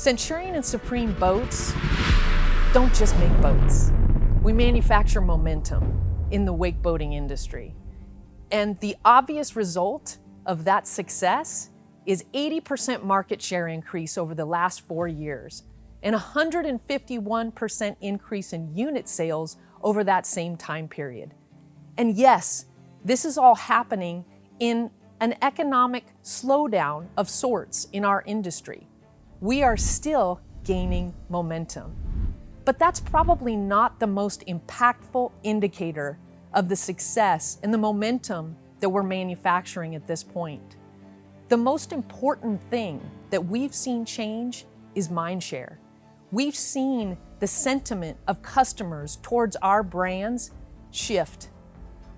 Centurion and Supreme Boats don't just make boats. We manufacture momentum in the wake boating industry. And the obvious result of that success is 80% market share increase over the last 4 years and 151% increase in unit sales over that same time period. And yes, this is all happening in an economic slowdown of sorts in our industry. We are still gaining momentum. But that's probably not the most impactful indicator of the success and the momentum that we're manufacturing at this point. The most important thing that we've seen change is mind share. We've seen the sentiment of customers towards our brands shift.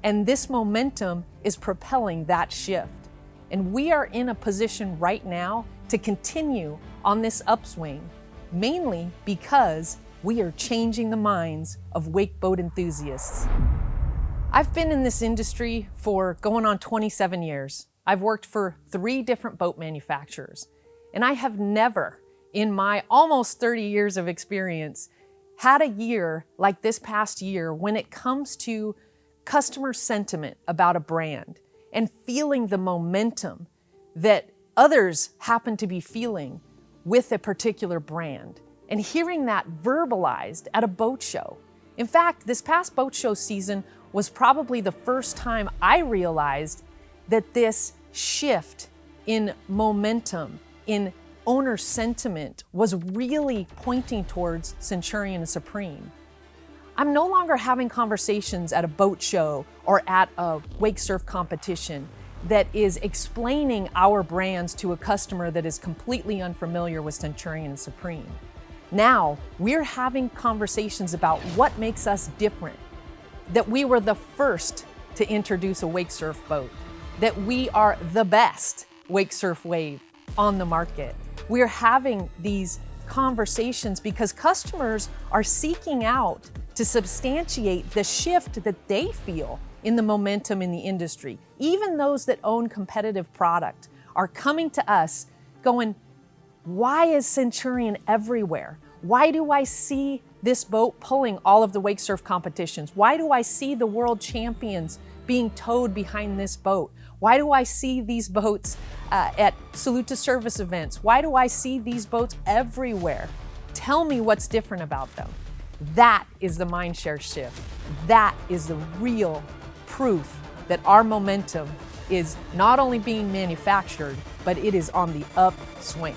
And this momentum is propelling that shift. And we are in a position right now to continue on this upswing, mainly because we are changing the minds of wake boat enthusiasts. I've been in this industry for going on 27 years. I've worked for 3 different boat manufacturers, and I have never, in my almost 30 years of experience, had a year like this past year when it comes to customer sentiment about a brand and feeling the momentum that others happen to be feeling with a particular brand and hearing that verbalized at a boat show. In fact, this past boat show season was probably the first time I realized that this shift in momentum, in owner sentiment, was really pointing towards Centurion and Supreme. I'm no longer having conversations at a boat show or at a wake surf competition that is explaining our brands to a customer that is completely unfamiliar with Centurion and Supreme. Now, we're having conversations about what makes us different, that we were the first to introduce a wake surf boat, that we are the best wake surf wave on the market. We're having these conversations because customers are seeking out to substantiate the shift that they feel in the momentum in the industry. Even those that own competitive product are coming to us going, why is Centurion everywhere? Why do I see this boat pulling all of the wake surf competitions? Why do I see the world champions being towed behind this boat? Why do I see these boats at salute to service events? Why do I see these boats everywhere? Tell me what's different about them. That is the mindshare shift. That is the real proof that our momentum is not only being manufactured, but it is on the upswing.